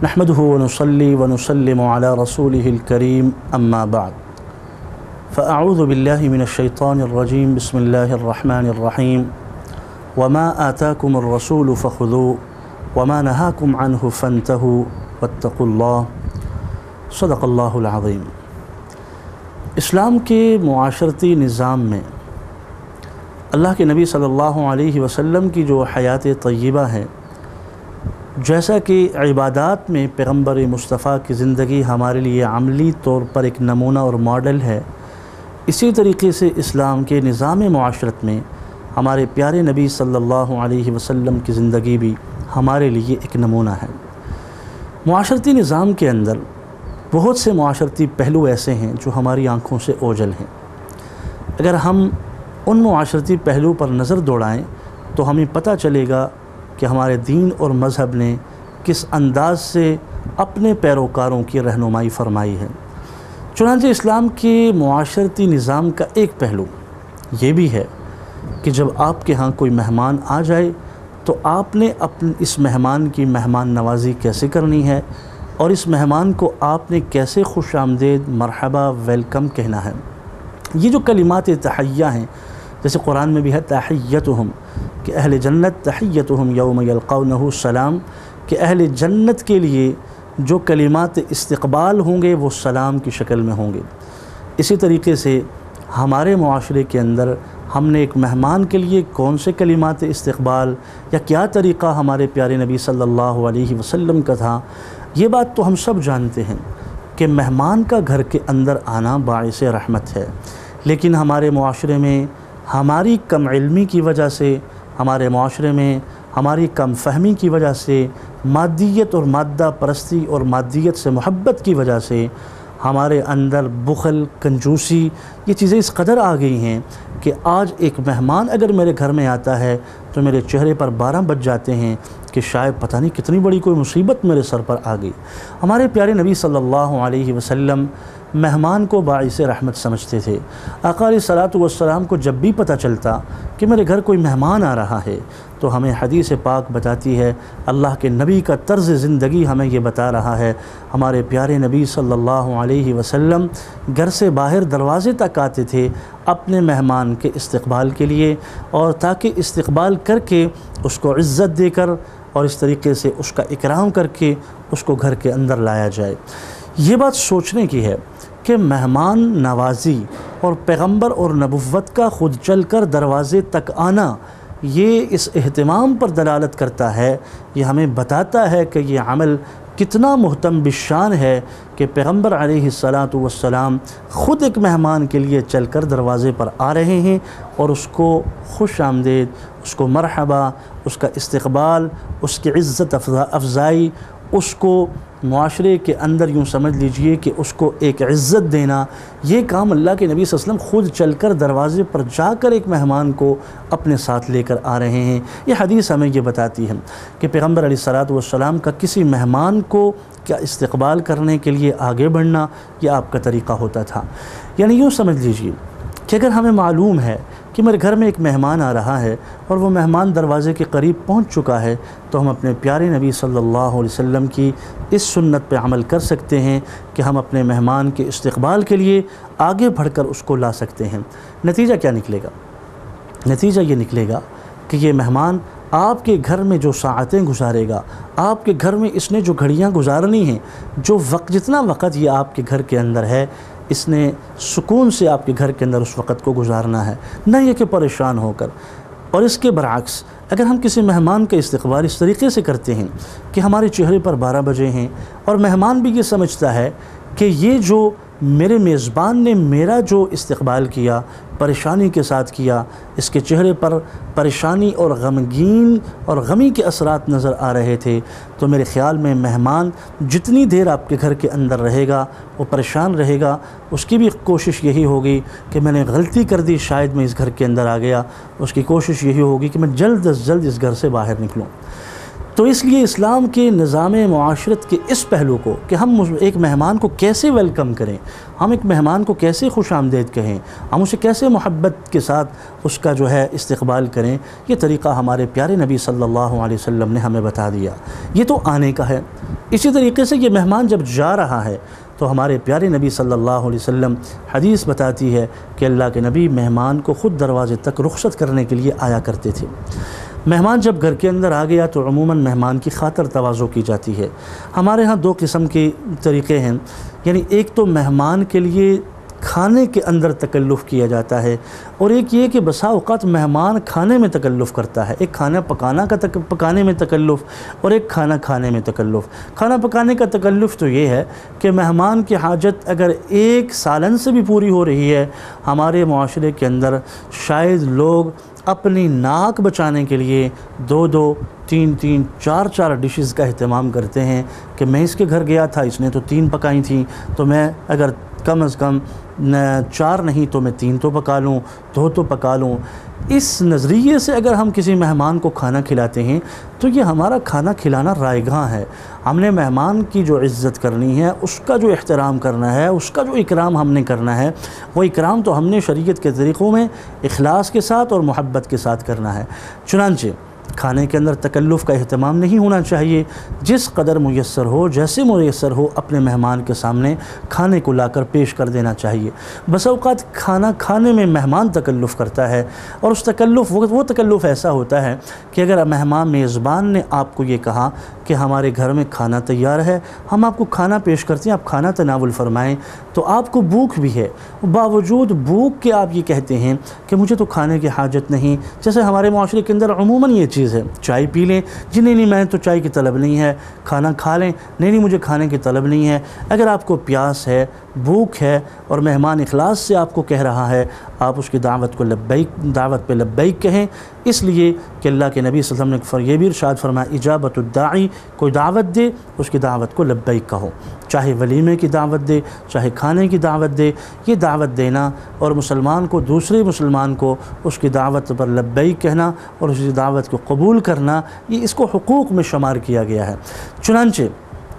نحمده ونصلي ونسلم على رسوله الكريم أما بعد فأعوذ بالله من الشيطان الرجيم بسم الله الرحمن الرحيم وما آتاكم الرسول فخذوه وما نهاكم عنه فانتهوا واتقوا الله صدق الله العظيم۔ اسلام کے معاشرتی نظام میں اللہ کے نبی صلی اللہ علیہ وسلم کی جو حیات طیبہ ہے، جیسا کہ عبادات میں پیغمبر مصطفیٰ کی زندگی ہمارے لیے عملی طور پر ایک نمونہ اور ماڈل ہے، اسی طریقے سے اسلام کے نظام معاشرت میں ہمارے پیارے نبی صلی اللہ علیہ وسلم کی زندگی بھی ہمارے لیے ایک نمونہ ہے۔ معاشرتی نظام کے اندر بہت سے معاشرتی پہلو ایسے ہیں جو ہماری آنکھوں سے اوجھل ہیں۔ اگر ہم ان معاشرتی پہلو پر نظر دوڑائیں تو ہمیں پتہ چلے گا کہ ہمارے دین اور مذہب نے کس انداز سے اپنے پیروکاروں کی رہنمائی فرمائی ہے۔ چنانچہ اسلام کے معاشرتی نظام کا ایک پہلو یہ بھی ہے کہ جب آپ کے ہاں کوئی مہمان آ جائے تو آپ نے اس مہمان کی مہمان نوازی کیسے کرنی ہے اور اس مہمان کو آپ نے کیسے خوش آمدید، مرحبا، ویلکم کہنا ہے۔ یہ جو کلمات تحیہ ہیں، جیسے قرآن میں بھی ہے تحیتہم، کہ اہل جنت تحیتہم یوم یلقونہ سلام، کہ اہل جنت کے لیے جو کلمات استقبال ہوں گے وہ سلام کی شکل میں ہوں گے۔ اسی طریقے سے ہمارے معاشرے کے اندر ہم نے ایک مہمان کے لیے کون سے کلمات استقبال یا کیا طریقہ ہمارے پیارے نبی صلی اللہ علیہ وسلم کا تھا، یہ بات تو ہم سب جانتے ہیں کہ مہمان کا گھر کے اندر آنا باعث رحمت ہے، لیکن ہمارے معاشرے میں ہماری کم علمی کی وجہ سے، ہمارے معاشرے میں ہماری کم فہمی کی وجہ سے، مادیت اور مادہ پرستی اور مادیت سے محبت کی وجہ سے ہمارے اندر بخل، کنجوسی، یہ چیزیں اس قدر آ گئی ہیں کہ آج ایک مہمان اگر میرے گھر میں آتا ہے تو میرے چہرے پر 12 بج جاتے ہیں کہ شاید پتہ نہیں کتنی بڑی کوئی مصیبت میرے سر پر آ گئی۔ ہمارے پیارے نبی صلی اللہ علیہ وسلم مہمان کو باعث رحمت سمجھتے تھے۔ آقا علیہ الصلاۃ والسلام کو جب بھی پتہ چلتا کہ میرے گھر کوئی مہمان آ رہا ہے تو ہمیں حدیث پاک بتاتی ہے، اللہ کے نبی کا طرز زندگی ہمیں یہ بتا رہا ہے، ہمارے پیارے نبی صلی اللہ علیہ وسلم گھر سے باہر دروازے تک آتے تھے اپنے مہمان کے استقبال کے لیے، اور تاکہ استقبال کر کے اس کو عزت دے کر اور اس طریقے سے اس کا اکرام کر کے اس کو گھر کے اندر لایا جائے۔ یہ بات سوچنے کی ہے کہ مہمان نوازی اور پیغمبر اور نبوت کا خود چل کر دروازے تک آنا، یہ اس اہتمام پر دلالت کرتا ہے، یہ ہمیں بتاتا ہے کہ یہ عمل کتنا محتم بالشان ہے کہ پیغمبر علیہ الصلاۃ والسلام خود ایک مہمان کے لیے چل کر دروازے پر آ رہے ہیں اور اس کو خوش آمدید، اس کو مرحبا، اس کا استقبال، اس کی عزت افزائی، اس کو معاشرے کے اندر یوں سمجھ لیجئے کہ اس کو ایک عزت دینا، یہ کام اللہ کے نبی صلی اللہ علیہ وسلم خود چل کر دروازے پر جا کر ایک مہمان کو اپنے ساتھ لے کر آ رہے ہیں۔ یہ حدیث ہمیں یہ بتاتی ہے کہ پیغمبر علیہ الصلاۃ والسلام کا کسی مہمان کو کیا استقبال کرنے کے لیے آگے بڑھنا یہ آپ کا طریقہ ہوتا تھا۔ یعنی یوں سمجھ لیجئے کہ اگر ہمیں معلوم ہے کہ میرے گھر میں ایک مہمان آ رہا ہے اور وہ مہمان دروازے کے قریب پہنچ چکا ہے تو ہم اپنے پیارے نبی صلی اللہ علیہ وسلم کی اس سنت پہ عمل کر سکتے ہیں کہ ہم اپنے مہمان کے استقبال کے لیے آگے بڑھ کر اس کو لا سکتے ہیں۔ نتیجہ کیا نکلے گا؟ نتیجہ یہ نکلے گا کہ یہ مہمان آپ کے گھر میں جو ساعتیں گزارے گا، آپ کے گھر میں اس نے جو گھڑیاں گزارنی ہیں، جو جتنا وقت یہ آپ کے گھر کے اندر ہے، اس نے سکون سے آپ کے گھر کے اندر اس وقت کو گزارنا ہے، نہ یہ کہ پریشان ہو کر۔ اور اس کے برعکس اگر ہم کسی مہمان کا استقبال اس طریقے سے کرتے ہیں کہ ہمارے چہرے پر 12 بجے ہیں اور مہمان بھی یہ سمجھتا ہے کہ یہ جو میرے میزبان نے میرا جو استقبال کیا پریشانی کے ساتھ کیا، اس کے چہرے پر پریشانی اور غمگین اور غمی کے اثرات نظر آ رہے تھے، تو میرے خیال میں مہمان جتنی دیر آپ کے گھر کے اندر رہے گا وہ پریشان رہے گا، اس کی بھی کوشش یہی ہوگی کہ میں نے غلطی کر دی، شاید میں اس گھر کے اندر آ گیا، اس کی کوشش یہی ہوگی کہ میں جلد از جلد اس گھر سے باہر نکلوں۔ تو اس لیے اسلام کے نظام معاشرت کے اس پہلو کو کہ ہم ایک مہمان کو کیسے ویلکم کریں، ہم ایک مہمان کو کیسے خوش آمدید کہیں، ہم اسے کیسے محبت کے ساتھ اس کا جو ہے استقبال کریں، یہ طریقہ ہمارے پیارے نبی صلی اللہ علیہ وسلم نے ہمیں بتا دیا۔ یہ تو آنے کا ہے، اسی طریقے سے یہ مہمان جب جا رہا ہے تو ہمارے پیارے نبی صلی اللہ علیہ وسلم حدیث بتاتی ہے کہ اللہ کے نبی مہمان کو خود دروازے تک رخصت کرنے کے لیے آیا کرتے تھے۔ مہمان جب گھر کے اندر آ گیا تو عموماً مہمان کی خاطر تواضع کی جاتی ہے۔ ہمارے ہاں دو قسم کے طریقے ہیں، یعنی ایک تو مہمان کے لیے کھانے کے اندر تکلف کیا جاتا ہے، اور ایک یہ کہ بسا اوقات مہمان کھانے میں تکلف کرتا ہے۔ ایک کھانا پکانے میں تکلف اور ایک کھانا کھانے میں تکلف۔ کھانا پکانے کا تکلف تو یہ ہے کہ مہمان کی حاجت اگر ایک سالن سے بھی پوری ہو رہی ہے، ہمارے معاشرے کے اندر شاید لوگ اپنی ناک بچانے کے لیے 2 3 4 ڈشز کا اہتمام کرتے ہیں کہ میں اس کے گھر گیا تھا، اس نے تو 3 پکائی تھیں، تو میں اگر کم از کم 4 نہیں تو میں 3 تو پکا لوں، 2 تو پکا لوں۔ اس نظریے سے اگر ہم کسی مہمان کو کھانا کھلاتے ہیں تو یہ ہمارا کھانا کھلانا رائگاں ہے۔ ہم نے مہمان کی جو عزت کرنی ہے، اس کا جو احترام کرنا ہے، اس کا جو اکرام ہم نے کرنا ہے، وہ اکرام تو ہم نے شریعت کے طریقوں میں اخلاص کے ساتھ اور محبت کے ساتھ کرنا ہے۔ چنانچہ کھانے کے اندر تکلف کا اہتمام نہیں ہونا چاہیے، جس قدر میسر ہو، جیسے میسر ہو، اپنے مہمان کے سامنے کھانے کو لا کر پیش کر دینا چاہیے۔ بس اوقات کھانا کھانے میں مہمان تکلف کرتا ہے، اور اس تکلف وہ تکلف ایسا ہوتا ہے کہ اگر مہمان میزبان نے آپ کو یہ کہا کہ ہمارے گھر میں کھانا تیار ہے، ہم آپ کو کھانا پیش کرتے ہیں، آپ کھانا تناول فرمائیں، تو آپ کو بھوک بھی ہے، باوجود بھوک کے آپ یہ کہتے ہیں کہ مجھے تو کھانے کی حاجت نہیں۔ جیسے ہمارے معاشرے کے اندر عموماً یہ چیز ہے، چائے پی لیں، جی نہیں میں تو چائے کی طلب نہیں ہے، کھانا کھا لیں، نہیں مجھے کھانے کی طلب نہیں ہے۔ اگر آپ کو پیاس ہے، بھوک ہے، اور مہمان اخلاص سے آپ کو کہہ رہا ہے، آپ اس کی دعوت پہ لبیک کہیں، اس لیے کہ اللہ کے نبی صلی اللہ علیہ وسلم نے یہ بھی ارشاد فرمایا، اجابت الداعی، کوئی دعوت دے اس کی دعوت کو لبیک کہو، چاہے ولیمے کی دعوت دے، چاہے کھانے کی دعوت دے۔ یہ دعوت دینا اور مسلمان کو دوسرے مسلمان کو اس کی دعوت پر لبیک کہنا اور اس کی دعوت کو قبول کرنا، یہ اس کو حقوق میں شمار کیا گیا ہے۔ چنانچہ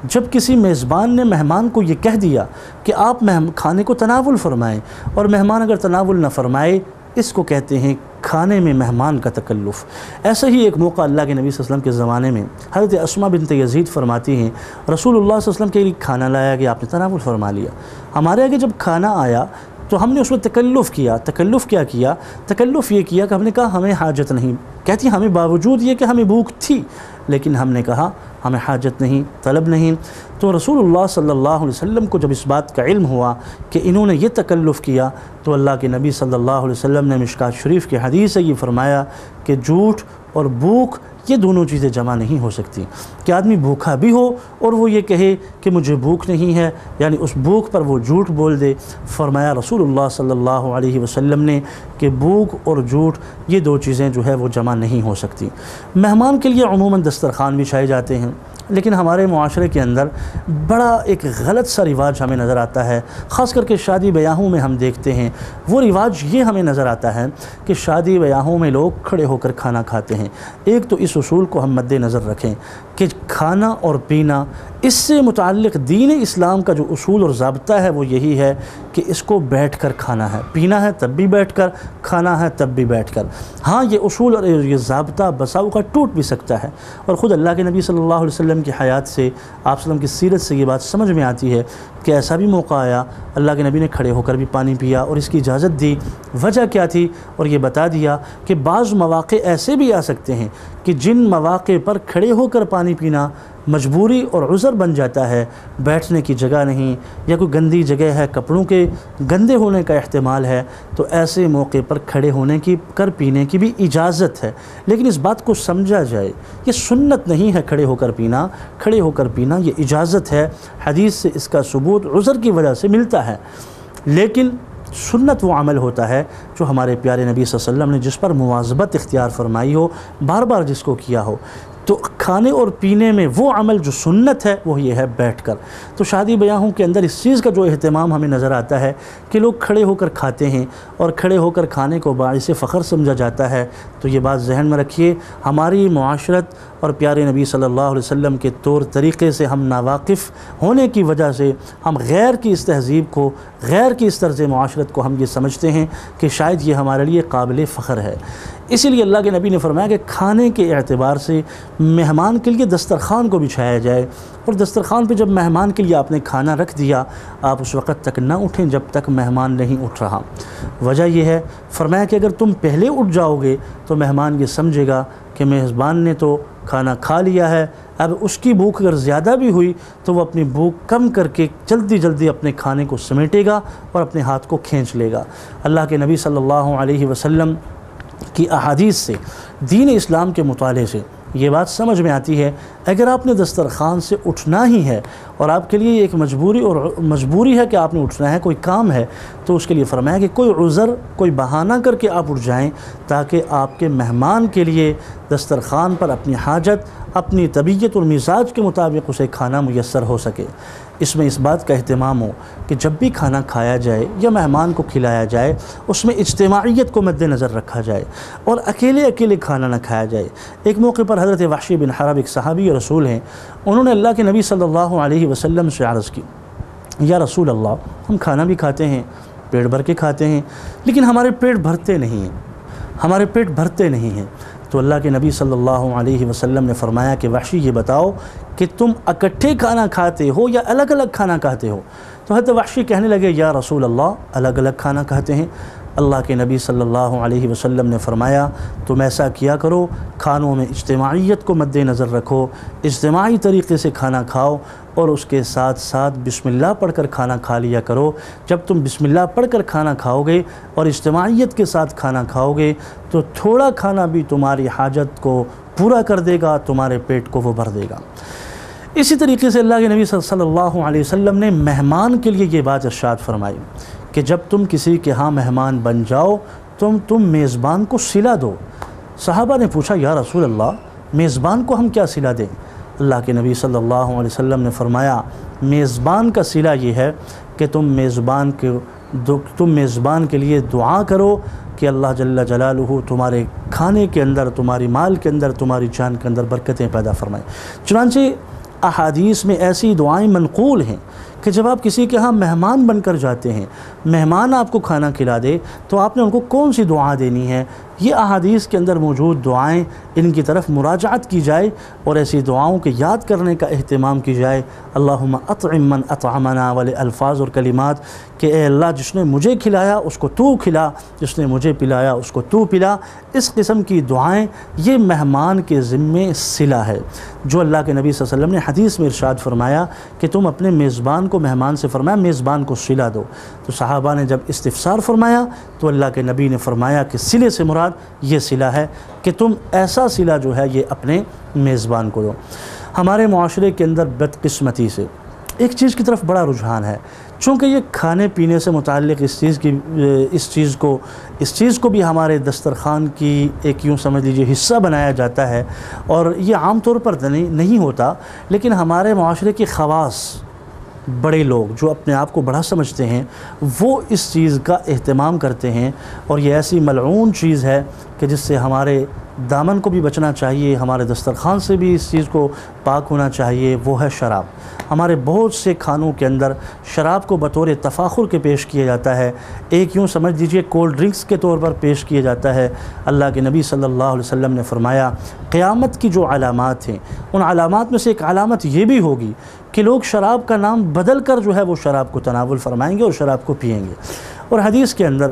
جب کسی میزبان نے مہمان کو یہ کہہ دیا کہ آپ کھانے کو تناول فرمائیں، اور مہمان اگر تناول نہ فرمائے، اس کو کہتے ہیں کھانے میں مہمان کا تکلف۔ ایسا ہی ایک موقع اللہ کے نبی صلی اللہ علیہ وسلم کے زمانے میں حضرت اسماء بنت یزید فرماتی ہیں، رسول اللہ صلی اللہ علیہ وسلم کے لیے کھانا لایا گیا، آپ نے تناول فرما لیا۔ ہمارے آگے جب کھانا آیا تو ہم نے اس میں تکلف کیا۔ تکلف کیا کیا؟ تکلف یہ کیا کہ ہم نے کہا ہمیں حاجت نہیں، کہتی ہمیں باوجود یہ کہ ہمیں بھوک تھی، لیکن ہم نے کہا ہمیں حاجت نہیں، طلب نہیں۔ تو رسول اللہ صلی اللہ علیہ وسلم کو جب اس بات کا علم ہوا کہ انہوں نے یہ تکلف کیا، تو اللہ کے نبی صلی اللہ علیہ وسلم نے مشکات شریف کی حدیث سے یہ فرمایا کہ جھوٹ اور بھوک یہ دونوں چیزیں جمع نہیں ہو سکتی، کہ آدمی بھوکا بھی ہو اور وہ یہ کہے کہ مجھے بھوک نہیں ہے، یعنی اس بھوک پر وہ جھوٹ بول دے۔ فرمایا رسول اللہ صلی اللہ علیہ وسلم نے کہ بھوک اور جھوٹ یہ 2 چیزیں جو ہے وہ جمع نہیں ہو سکتی۔ مہمان کے لیے عموماً دسترخوان بچھائے جاتے ہیں، لیکن ہمارے معاشرے کے اندر بڑا ایک غلط سا رواج ہمیں نظر آتا ہے، خاص کر کے شادی بیاہوں میں ہم دیکھتے ہیں۔ وہ رواج یہ ہمیں نظر آتا ہے کہ شادی بیاہوں میں لوگ کھڑے ہو کر کھانا کھاتے ہیں۔ ایک تو اس اصول کو ہم مد نظر رکھیں کہ کھانا اور پینا، اس سے متعلق دین اسلام کا جو اصول اور ضابطہ ہے وہ یہی ہے کہ اس کو بیٹھ کر کھانا ہے، پینا ہے تب بھی بیٹھ کر، کھانا ہے تب بھی بیٹھ کر۔ ہاں یہ اصول اور یہ ضابطہ بساؤ کا ٹوٹ بھی سکتا ہے، اور خود اللہ کے نبی صلی اللہ علیہ وسلم کی حیات سے، آپ صلی اللہ علیہ وسلم کی سیرت سے یہ بات سمجھ میں آتی ہے کہ ایسا بھی موقع آیا اللہ کے نبی نے کھڑے ہو کر بھی پانی پیا اور اس کی اجازت دی۔ وجہ کیا تھی؟ اور یہ بتا دیا کہ بعض مواقع ایسے بھی آ سکتے ہیں کہ جن مواقع پر کھڑے ہو کر پانی پینا مجبوری اور عذر بن جاتا ہے، بیٹھنے کی جگہ نہیں یا کوئی گندی جگہ ہے، کپڑوں کے گندے ہونے کا احتمال ہے، تو ایسے موقع پر کھڑے ہونے کی پینے کی بھی اجازت ہے۔ لیکن اس بات کو سمجھا جائے، یہ سنت نہیں ہے کھڑے ہو کر پینا، کھڑے ہو کر پینا یہ اجازت ہے، حدیث سے اس کا ثبوت عذر کی وجہ سے ملتا ہے۔ لیکن سنت وہ عمل ہوتا ہے جو ہمارے پیارے نبی صلی اللہ علیہ وسلم نے جس پر مواظبت اختیار فرمائی ہو، بار بار جس کو کیا ہو۔ تو کھانے اور پینے میں وہ عمل جو سنت ہے وہ یہ ہے بیٹھ کر۔ تو شادی بیاہوں کے اندر اس چیز کا جو اہتمام ہمیں نظر آتا ہے کہ لوگ کھڑے ہو کر کھاتے ہیں اور کھڑے ہو کر کھانے کو باعث فخر سمجھا جاتا ہے، تو یہ بات ذہن میں رکھیے، ہماری معاشرت اور پیارے نبی صلی اللہ علیہ وسلم کے طور طریقے سے ہم ناواقف ہونے کی وجہ سے ہم غیر کی اس تہذیب کو، غیر کی اس طرز معاشرت کو ہم یہ سمجھتے ہیں کہ شاید یہ ہمارے لیے قابل فخر ہے۔ اسی لیے اللہ کے نبی نے فرمایا کہ کھانے کے اعتبار سے مہمان کے لیے دسترخوان کو بچھایا جائے، اور دسترخوان پہ جب مہمان کے لیے آپ نے کھانا رکھ دیا، آپ اس وقت تک نہ اٹھیں جب تک مہمان نہیں اٹھ رہا۔ وجہ یہ ہے، فرمایا کہ اگر تم پہلے اٹھ جاؤ گے تو مہمان یہ سمجھے گا کہ میزبان نے تو کھانا کھا لیا ہے، اب اس کی بھوک اگر زیادہ بھی ہوئی تو وہ اپنی بھوک کم کر کے جلدی جلدی اپنے کھانے کو سمیٹے گا اور اپنے ہاتھ کو کھینچ لے گا۔ اللہ کے نبی صلی اللہ علیہ وسلم کی احادیث سے، دین اسلام کے مطالعے سے یہ بات سمجھ میں آتی ہے، اگر آپ نے دسترخوان سے اٹھنا ہی ہے اور آپ کے لیے ایک مجبوری ہے کہ آپ نے اٹھنا ہے، کوئی کام ہے، تو اس کے لیے فرمایا کہ کوئی عذر، کوئی بہانہ کر کے آپ اٹھ جائیں تاکہ آپ کے مہمان کے لیے دسترخوان پر اپنی حاجت، اپنی طبیعت اور مزاج کے مطابق اسے کھانا میسر ہو سکے۔ اس میں اس بات کا اہتمام ہو کہ جب بھی کھانا کھایا جائے یا مہمان کو کھلایا جائے اس میں اجتماعیت کو مد نظر رکھا جائے اور اکیلے اکیلے کھانا نہ کھایا جائے۔ ایک موقع پر حضرت وحشی بن حرب، ایک صحابی رسول ہیں، انہوں نے اللہ کے نبی صلی اللہ علیہ وسلم سے عرض کی، یا رسول اللہ، ہم کھانا بھی کھاتے ہیں، پیٹ بھر کے کھاتے ہیں، لیکن ہمارے پیٹ بھرتے نہیں ہیں۔ تو اللہ کے نبی صلی اللہ علیہ وسلم نے فرمایا کہ وحشی یہ بتاؤ کہ تم اکٹھے کھانا کھاتے ہو یا الگ الگ کھانا کھاتے ہو؟ تو حضرت وحشی کہنے لگے، یا رسول اللہ، الگ الگ کھانا کھاتے ہیں۔ اللہ کے نبی صلی اللہ علیہ وسلم نے فرمایا، تم ایسا کیا کرو، کھانوں میں اجتماعیت کو مد نظر رکھو، اجتماعی طریقے سے کھانا کھاؤ اور اس کے ساتھ ساتھ بسم اللہ پڑھ کر کھانا کھا لیا کرو۔ جب تم بسم اللہ پڑھ کر کھانا کھاؤ گے اور اجتماعیت کے ساتھ کھانا کھاؤ گے تو تھوڑا کھانا بھی تمہاری حاجت کو پورا کر دے گا، تمہارے پیٹ کو وہ بھر دے گا۔ اسی طریقے سے اللہ کے نبی صلی اللہ علیہ وسلم نے مہمان کے لیے یہ بات ارشاد فرمائی کہ جب تم کسی کے ہاں مہمان بن جاؤ تم میزبان کو صلہ دو۔ صحابہ نے پوچھا، یا رسول اللہ، میزبان کو ہم کیا صلہ دیں؟ اللہ کے نبی صلی اللہ علیہ وسلم نے فرمایا، میزبان کا صلہ یہ ہے کہ تم میزبان کے لیے دعا کرو کہ اللہ جل جلالہ تمہارے کھانے کے اندر، تمہاری مال کے اندر، تمہاری جان کے اندر برکتیں پیدا فرمائے۔ چنانچہ احادیث میں ایسی دعائیں منقول ہیں کہ جب آپ کسی کے ہاں مہمان بن کر جاتے ہیں، مہمان آپ کو کھانا کھلا دے تو آپ نے ان کو کون سی دعا دینی ہے، یہ احادیث کے اندر موجود دعائیں، ان کی طرف مراجعت کی جائے اور ایسی دعاؤں کے یاد کرنے کا اہتمام کی جائے۔ اللہم اطعم من اطعمنا والے الفاظ اور کلمات کہ اے اللہ، جس نے مجھے کھلایا اس کو تو کھلا، جس نے مجھے پلایا اس کو تو پلا۔ اس قسم کی دعائیں یہ مہمان کے ذمے صلہ ہے، جو اللہ کے نبی صلی اللہ علیہ وسلم نے حدیث میں ارشاد فرمایا کہ تم اپنے میزبان کو، مہمان سے فرمایا میزبان کو صلہ دو۔ تو صحابہ نے جب استفسار فرمایا تو اللہ کے نبی نے فرمایا کہ صلے سے مراد یہ صلہ ہے کہ تم ایسا صلہ جو ہے یہ اپنے میزبان کو دو۔ ہمارے معاشرے کے اندر بدقسمتی سے ایک چیز کی طرف بڑا رجحان ہے، چونکہ یہ کھانے پینے سے متعلق اس چیز کو بھی ہمارے دسترخوان کی ایک یوں سمجھ لیجیے حصہ بنایا جاتا ہے، اور یہ عام طور پر نہیں ہوتا، لیکن ہمارے معاشرے کے خواص، بڑے لوگ جو اپنے آپ کو بڑا سمجھتے ہیں، وہ اس چیز کا اہتمام کرتے ہیں، اور یہ ایسی ملعون چیز ہے کہ جس سے ہمارے دامن کو بھی بچنا چاہیے، ہمارے دسترخوان سے بھی اس چیز کو پاک ہونا چاہیے، وہ ہے شراب۔ ہمارے بہت سے کھانوں کے اندر شراب کو بطور تفاخر کے پیش کیا جاتا ہے، ایک یوں سمجھ لیجیے کولڈ ڈرنکس کے طور پر پیش کیا جاتا ہے۔ اللہ کے نبی صلی اللہ علیہ وسلم نے فرمایا، قیامت کی جو علامات ہیں ان علامات میں سے ایک علامت یہ بھی ہوگی کہ لوگ شراب کا نام بدل کر جو ہے وہ شراب کو تناول فرمائیں گے اور شراب کو پئیں گے۔ اور حدیث کے اندر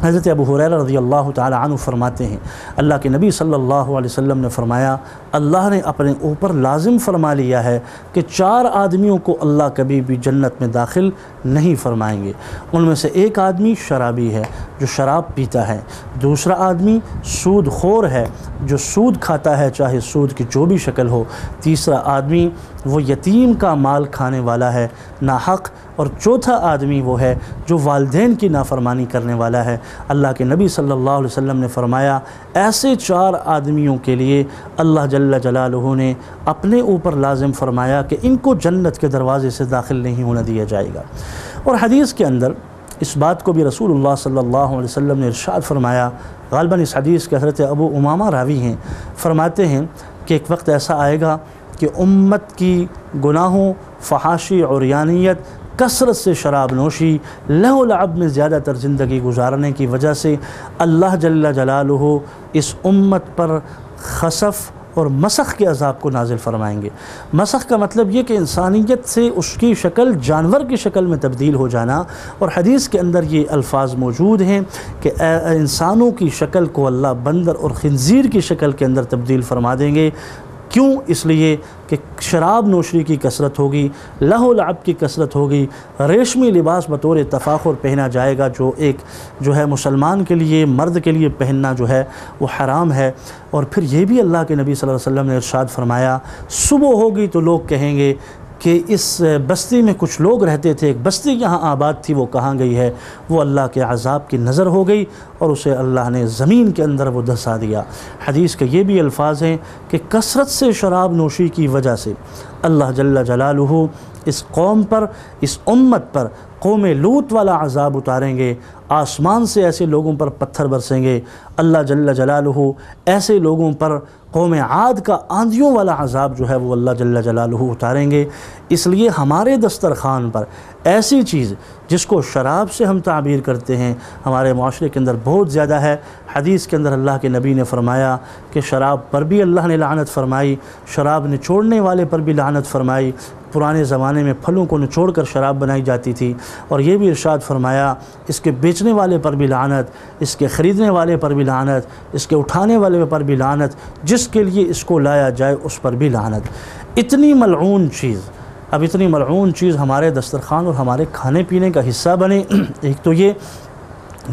حضرت ابو ہریرہ رضی اللہ تعالی عنہ فرماتے ہیں، اللہ کے نبی صلی اللہ علیہ وسلم نے فرمایا، اللہ نے اپنے اوپر لازم فرما لیا ہے کہ 4 آدمیوں کو اللہ کبھی بھی جنت میں داخل نہیں فرمائیں گے۔ ان میں سے ایک آدمی شرابی ہے جو شراب پیتا ہے، دوسرا آدمی سود خور ہے جو سود کھاتا ہے چاہے سود کی جو بھی شکل ہو، تیسرا آدمی وہ یتیم کا مال کھانے والا ہے ناحق، اور چوتھا آدمی وہ ہے جو والدین کی نافرمانی کرنے والا ہے۔ اللہ کے نبی صلی اللہ علیہ وسلم نے فرمایا ایسے 4 آدمیوں کے لیے اللہ جل جلالہ نے اپنے اوپر لازم فرمایا کہ ان کو جنت کے دروازے سے داخل نہیں ہونے دیا جائے گا۔ اور حدیث کے اندر اس بات کو بھی رسول اللہ صلی اللہ علیہ وسلم نے ارشاد فرمایا، غالباً اس حدیث کے حضرت ابو امامہ راوی ہیں، فرماتے ہیں کہ ایک وقت ایسا آئے گا کہ امت کی گناہوں، فحاشی، عریانیت، کثرت سے شراب نوشی، لہو و لعب میں زیادہ تر زندگی گزارنے کی وجہ سے اللہ جل جلالہ اس امت پر خسف اور مسخ کے عذاب کو نازل فرمائیں گے۔ مسخ کا مطلب یہ کہ انسانیت سے اس کی شکل جانور کی شکل میں تبدیل ہو جانا، اور حدیث کے اندر یہ الفاظ موجود ہیں کہ انسانوں کی شکل کو اللہ بندر اور خنزیر کی شکل کے اندر تبدیل فرما دیں گے۔ کیوں؟ اس لیے کہ شراب نوشی کی کثرت ہوگی، لہو لعب کی کثرت ہوگی، ریشمی لباس بطور تفاخر پہنا جائے گا جو ہے مسلمان کے لیے، مرد کے لیے پہننا جو ہے وہ حرام ہے۔ اور پھر یہ بھی اللہ کے نبی صلی اللہ علیہ وسلم نے ارشاد فرمایا صبح ہوگی تو لوگ کہیں گے کہ اس بستی میں کچھ لوگ رہتے تھے، ایک بستی یہاں آباد تھی، وہ کہاں گئی ہے؟ وہ اللہ کے عذاب کی نظر ہو گئی اور اسے اللہ نے زمین کے اندر وہ دھسا دیا۔ حدیث کے یہ بھی الفاظ ہیں کہ کثرت سے شراب نوشی کی وجہ سے اللہ جل جلالہ اس قوم پر، اس امت پر قوم لوط والا عذاب اتاریں گے، آسمان سے ایسے لوگوں پر پتھر برسیں گے، اللہ جل جلالہ ایسے لوگوں پر قوم عاد کا آندھیوں والا عذاب جو ہے وہ اللہ جل جلالہ اتاریں گے۔ اس لیے ہمارے دسترخوان پر ایسی چیز جس کو شراب سے ہم تعبیر کرتے ہیں ہمارے معاشرے کے اندر بہت زیادہ ہے۔ حدیث کے اندر اللہ کے نبی نے فرمایا کہ شراب پر بھی اللہ نے لعنت فرمائی، شراب نچوڑنے والے پر بھی لعنت فرمائی۔ پرانے زمانے میں پھلوں کو نچوڑ کر شراب بنائی جاتی تھی، اور یہ بھی ارشاد فرمایا اس کے بیچنے والے پر بھی لعنت، اس کے خریدنے والے پر بھی لعنت، اس کے اٹھانے والے پر بھی لعنت، جس کے لیے اس کو لایا جائے اس پر بھی لعنت۔ اتنی ملعون چیز، اب اتنی ملعون چیز ہمارے دسترخوان اور ہمارے کھانے پینے کا حصہ بنے، ایک تو یہ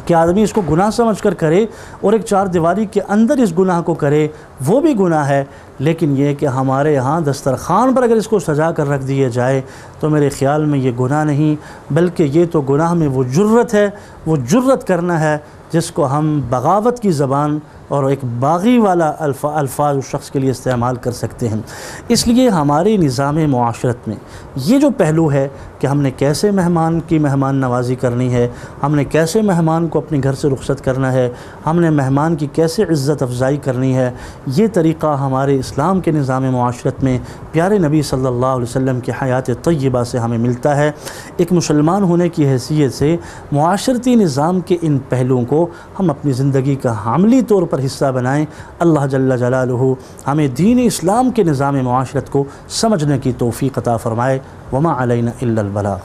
کہ آدمی اس کو گناہ سمجھ کر کرے اور ایک 4 دیواری کے اندر اس گناہ کو کرے، وہ بھی گناہ ہے۔ لیکن یہ کہ ہمارے ہاں دسترخوان پر اگر اس کو سجا کر رکھ دیا جائے تو میرے خیال میں یہ گناہ نہیں، بلکہ یہ تو گناہ میں وہ جرت ہے، وہ جرت کرنا ہے جس کو ہم بغاوت کی زبان اور ایک باغی والا الفاظ اس شخص کے لیے استعمال کر سکتے ہیں۔ اس لیے ہمارے نظام معاشرت میں یہ جو پہلو ہے کہ ہم نے کیسے مہمان کی مہمان نوازی کرنی ہے، ہم نے کیسے مہمان کو اپنے گھر سے رخصت کرنا ہے، ہم نے مہمان کی کیسے عزت افزائی کرنی ہے، یہ طریقہ ہمارے اسلام کے نظام معاشرت میں پیارے نبی صلی اللہ علیہ وسلم کی حیات طیبہ سے ہمیں ملتا ہے۔ ایک مسلمان ہونے کی حیثیت سے معاشرتی نظام کے ان پہلوؤں کو ہم اپنی زندگی کا عملی طور پر حصہ بنائیں۔ اللہ جل جلالہ ہمیں دین اسلام کے نظام معاشرت کو سمجھنے کی توفیق عطا فرمائے۔ وما علینا الا البلاغ۔